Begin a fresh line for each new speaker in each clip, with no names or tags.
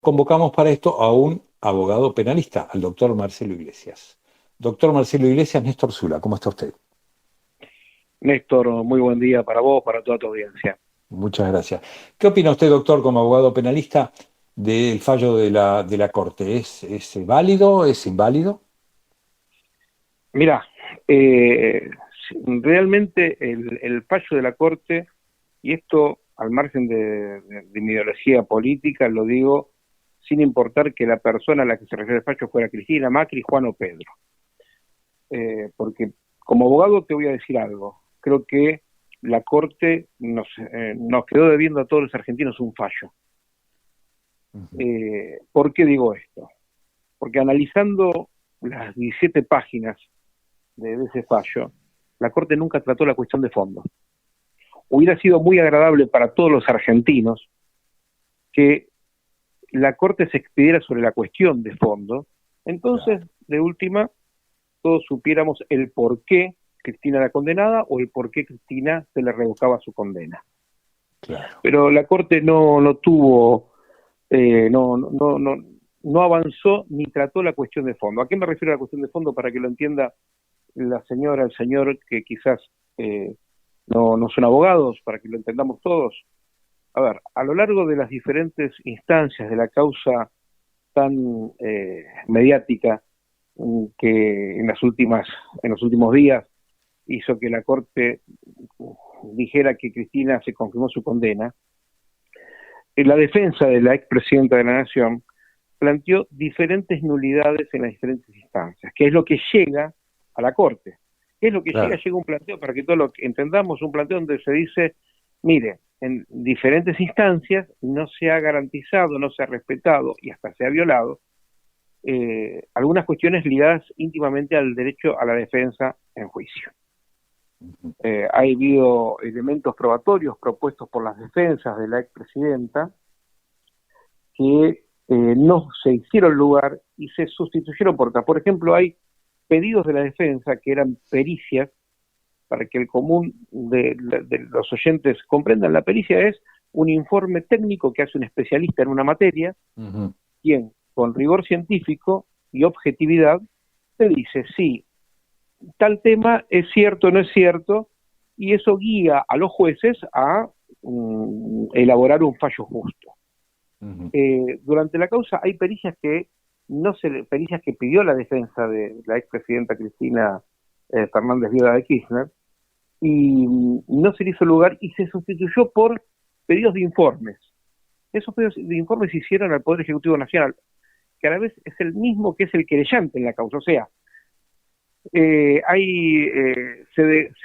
convocamos para esto a un abogado penalista, al doctor Marcelo Iglesias. Doctor Marcelo Iglesias, Néstor Zula, ¿cómo está usted?
Néstor, muy buen día para vos, para toda tu audiencia.
Muchas gracias. ¿Qué opina usted, doctor, como abogado penalista, del fallo de la Corte? ¿Es válido? ¿Es inválido?
Mirá, realmente el fallo de la Corte, y esto al margen de mi ideología política, lo digo sin importar que la persona a la que se refiere el fallo fuera Cristina, Macri, Juan o Pedro. Porque como abogado te voy a decir algo. Creo que la Corte nos quedó debiendo a todos los argentinos un fallo. ¿Por qué digo esto? Porque analizando las 17 páginas de ese fallo, la Corte nunca trató la cuestión de fondo. Hubiera sido muy agradable para todos los argentinos que la Corte se expidiera sobre la cuestión de fondo, entonces, de última, todos supiéramos el por qué Cristina era condenada o el por qué Cristina se le revocaba su condena.
Claro.
Pero la Corte no tuvo, no avanzó ni trató la cuestión de fondo. ¿A qué me refiero a la cuestión de fondo? Para que lo entienda la señora, el señor, que quizás no son abogados, para que lo entendamos todos. A ver, a lo largo de las diferentes instancias de la causa tan mediática que en los últimos días hizo que la Corte dijera que Cristina se confirmó su condena, la defensa de la expresidenta de la Nación planteó diferentes nulidades en las diferentes instancias, que es lo que llega a la Corte. ¿Qué es lo que
Claro.
llega? Llega un planteo, para que todos lo entendamos, un planteo donde se dice, mire, en diferentes instancias no se ha garantizado, no se ha respetado y hasta se ha violado algunas cuestiones ligadas íntimamente al derecho a la defensa en juicio. Ha habido elementos probatorios propuestos por las defensas de la expresidenta que no se hicieron lugar y se sustituyeron por otras. Por ejemplo, hay pedidos de la defensa que eran pericias, para que el común de los oyentes comprendan. La pericia es un informe técnico que hace un especialista en una materia, quien con rigor científico y objetividad te dice si tal tema es cierto o no es cierto, y eso guía a los jueces a elaborar un fallo justo. Durante la causa hay pericias que pidió la defensa de la expresidenta Cristina Fernández Viuda de Kirchner, y no se le hizo lugar y se sustituyó por pedidos de informes. Esos pedidos de informes se hicieron al Poder Ejecutivo Nacional, que a la vez es el mismo que es el querellante en la causa. O sea, se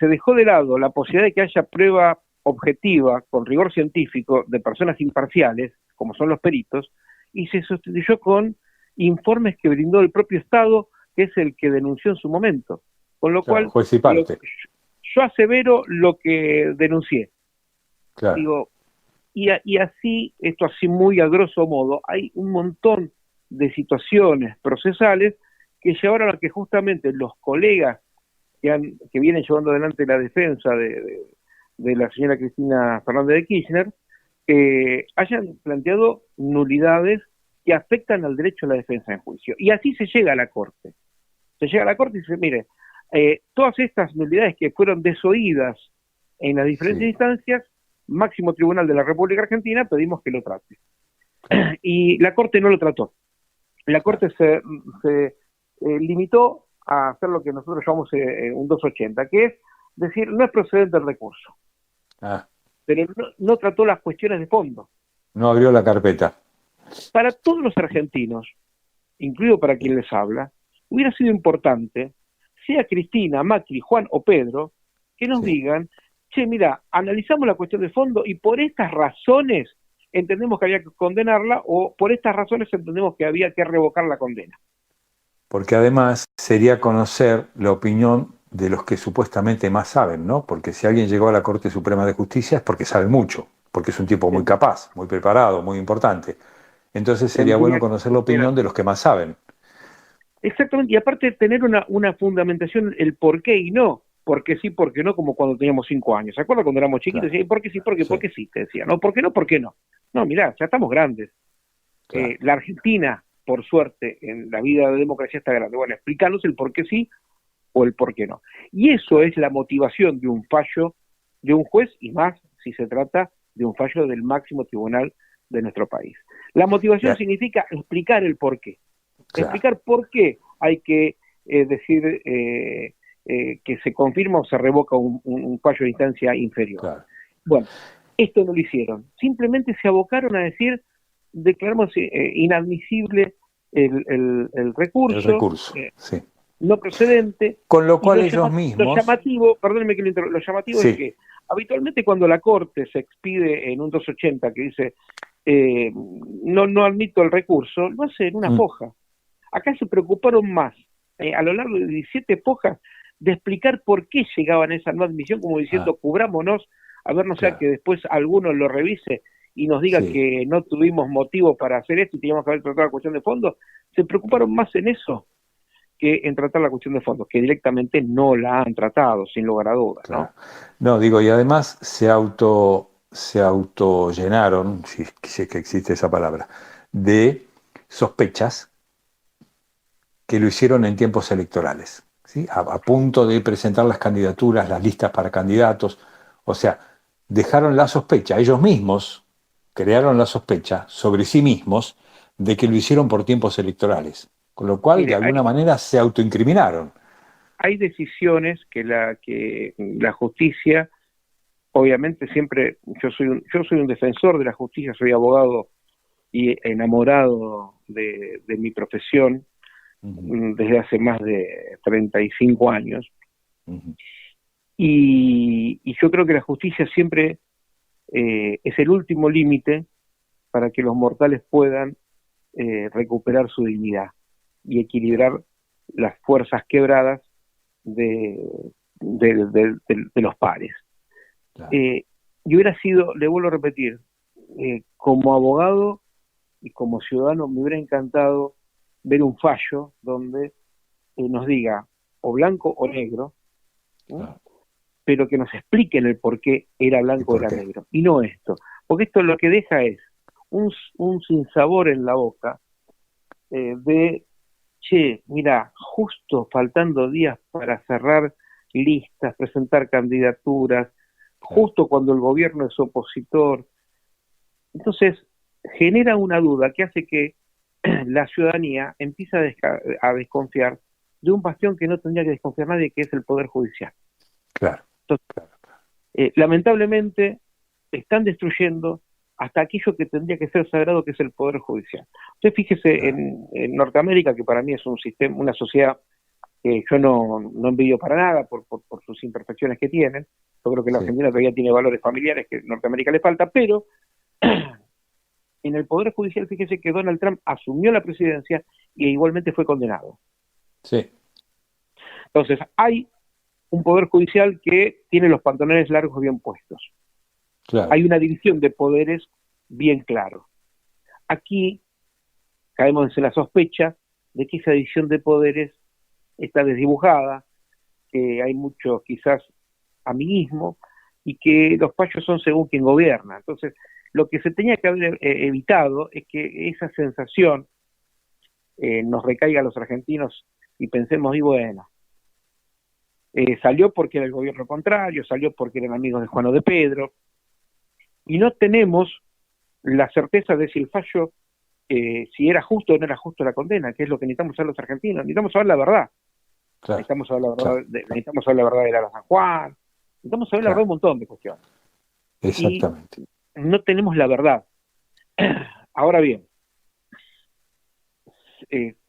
dejó de lado la posibilidad de que haya prueba objetiva, con rigor científico, de personas imparciales, como son los peritos, y se sustituyó con informes que brindó el propio Estado, que es el que denunció en su momento. Con lo cual,
juez y parte.
yo asevero lo que denuncié.
Claro.
Digo, y así, esto así muy a grosso modo, hay un montón de situaciones procesales que llevaron a que justamente los colegas que vienen llevando adelante la defensa de la señora Cristina Fernández de Kirchner hayan planteado nulidades que afectan al derecho a la defensa en juicio. Y así se llega a la Corte. Se llega a la Corte y dice, mire, todas estas nulidades que fueron desoídas en las diferentes instancias, máximo tribunal de la República Argentina, pedimos que lo trate. Y la Corte no lo trató. La Corte se limitó a hacer lo que nosotros llamamos un 280, que es decir, no es procedente el recurso. Pero no trató las cuestiones de fondo.
No abrió la carpeta.
Para todos los argentinos, incluido para quien les habla, hubiera sido importante, sea Cristina, Macri, Juan o Pedro, que nos digan, che, mira, analizamos la cuestión de fondo y por estas razones entendemos que había que condenarla, o por estas razones entendemos que había que revocar la condena.
Porque además sería conocer la opinión de los que supuestamente más saben, ¿no? Porque si alguien llegó a la Corte Suprema de Justicia es porque sabe mucho, porque es un tipo muy capaz, muy preparado, muy importante. Entonces sería bueno conocer la opinión de los que más saben.
Exactamente, y aparte tener una fundamentación, el por qué y no, porque sí, porque no, como cuando teníamos 5 años. ¿Se acuerdan cuando éramos chiquitos? Claro. ¿Por qué sí, por qué sí? Te decía, ¿no? ¿Por qué no? ¿Por qué no? No, mirá, ya estamos grandes.
Claro.
La Argentina, por suerte, en la vida de democracia está grande. Bueno, explicarnos el por qué sí o el por qué no. Y eso es la motivación de un fallo de un juez, y más si se trata de un fallo del máximo tribunal de nuestro país. La motivación significa explicar el por qué.
Claro.
Explicar por qué hay que decir que se confirma o se revoca un fallo de instancia inferior.
Claro.
Bueno, esto no lo hicieron. Simplemente se abocaron a decir, declaramos inadmisible el recurso.
El recurso, sí.
No procedente.
Con lo cual ellos mismos...
Lo llamativo, perdónenme que lo llamativo
sí.
es que habitualmente cuando la Corte se expide en un 280 que dice no admito el recurso, lo hace en una foja. Acá se preocuparon más, a lo largo de 17 fojas, de explicar por qué llegaban a esa no admisión, como diciendo, cubrámonos, a ver, no sea que después alguno lo revise y nos diga que no tuvimos motivo para hacer esto y teníamos que haber tratado la cuestión de fondo. Se preocuparon más en eso que en tratar la cuestión de fondo, que directamente no la han tratado, sin lugar a dudas, ¿no?
No, digo, y además se autollenaron, si es que existe esa palabra, de sospechas que lo hicieron en tiempos electorales, ¿sí? A punto de presentar las candidaturas, las listas para candidatos, o sea, dejaron la sospecha, ellos mismos crearon la sospecha sobre sí mismos de que lo hicieron por tiempos electorales, con lo cual de alguna manera se autoincriminaron.
Hay decisiones que la justicia, obviamente siempre, yo soy un defensor de la justicia, soy abogado y enamorado de mi profesión desde hace más de 35 años. Y yo creo que la justicia siempre es el último límite para que los mortales puedan recuperar su dignidad y equilibrar las fuerzas quebradas de los pares.
Claro.
Y hubiera sido, le vuelvo a repetir, como abogado y como ciudadano me hubiera encantado ver un fallo donde nos diga o blanco o negro,
Claro.
pero que nos expliquen el por qué era blanco o era negro, y no esto, porque esto lo que deja es un sinsabor en la boca de, che, mira, justo faltando días para cerrar listas, presentar candidaturas, justo cuando el gobierno es opositor. Entonces, genera una duda que hace que la ciudadanía empiece a desconfiar de un bastión que no tendría que desconfiar nadie, que es el Poder Judicial.
Claro.
Entonces, lamentablemente, están destruyendo hasta aquello que tendría que ser sagrado, que es el Poder Judicial. Usted fíjese en Norteamérica, que para mí es un sistema, una sociedad que yo no envidio para nada por sus imperfecciones que tienen. Yo creo que la Argentina todavía tiene valores familiares que a Norteamérica le falta, pero en el Poder Judicial, fíjese que Donald Trump asumió la presidencia y igualmente fue condenado.
Sí.
Entonces, hay un Poder Judicial que tiene los pantalones largos bien puestos.
Claro.
Hay una división de poderes bien claro. Aquí caemos en la sospecha de que esa división de poderes está desdibujada, que hay mucho quizás amiguismo y que los fallos son según quien gobierna. Entonces, lo que se tenía que haber evitado es que esa sensación nos recaiga a los argentinos y pensemos, y bueno, salió porque era el gobierno contrario, salió porque eran amigos de Juan o de Pedro, y no tenemos la certeza de si el fallo, si era justo o no era justo la condena, que es lo que necesitamos saber los argentinos. Necesitamos saber la verdad.
Claro.
Necesitamos saber la verdad, necesitamos saber la verdad de la San Juan, necesitamos saber la verdad de un montón de cuestiones.
Exactamente.
Y no tenemos la verdad. Ahora bien,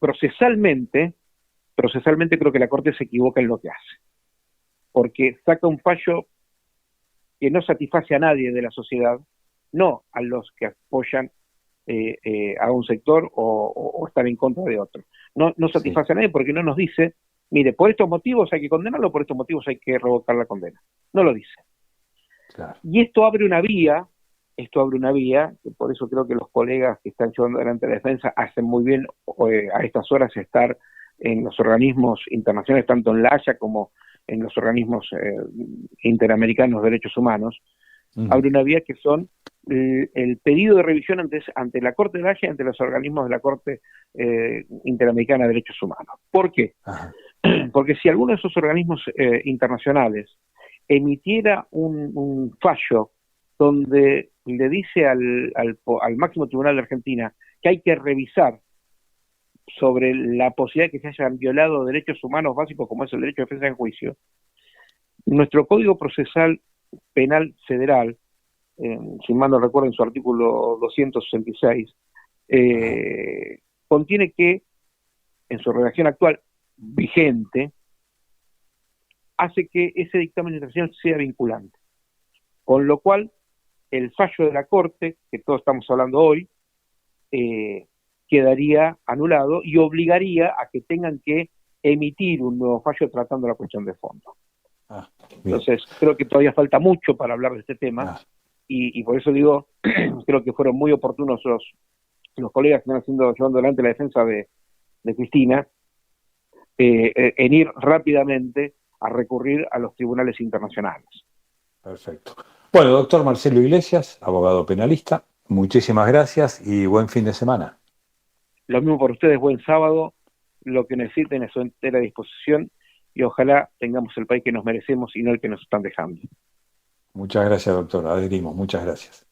procesalmente creo que la Corte se equivoca en lo que hace, porque saca un fallo que no satisface a nadie de la sociedad, no a los que apoyan a un sector o están en contra de otro. No satisface a nadie porque no nos dice, mire, por estos motivos hay que condenarlo, por estos motivos hay que revocar la condena. No lo dice.
Claro.
Y esto abre una vía, que por eso creo que los colegas que están llevando adelante la defensa hacen muy bien a estas horas estar en los organismos internacionales, tanto en la Haya como en los organismos interamericanos de derechos humanos. Abre una vía que son el pedido de revisión ante la Corte de La Haya y ante los organismos de la Corte Interamericana de Derechos Humanos. ¿Por qué?
Ajá.
Porque si alguno de esos organismos internacionales emitiera un fallo donde le dice al máximo tribunal de Argentina que hay que revisar sobre la posibilidad de que se hayan violado derechos humanos básicos como es el derecho de defensa en juicio, nuestro Código Procesal Penal Federal, si mal no recuerdo en su artículo 266, contiene que, en su redacción actual vigente, hace que ese dictamen internacional sea vinculante. Con lo cual, el fallo de la Corte, que todos estamos hablando hoy, quedaría anulado y obligaría a que tengan que emitir un nuevo fallo tratando la cuestión de fondo. Entonces, creo que todavía falta mucho para hablar de este tema, y por eso digo, creo que fueron muy oportunos los colegas que están llevando adelante la defensa de Cristina, en ir rápidamente a recurrir a los tribunales internacionales.
Perfecto. Bueno, doctor Marcelo Iglesias, abogado penalista, muchísimas gracias y buen fin de semana.
Lo mismo por ustedes, buen sábado, lo que necesiten es su entera disposición y ojalá tengamos el país que nos merecemos y no el que nos están dejando.
Muchas gracias, doctor, adherimos, muchas gracias.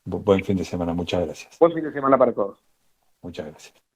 Buen fin de semana, muchas gracias.
Buen fin de semana para todos.
Muchas gracias.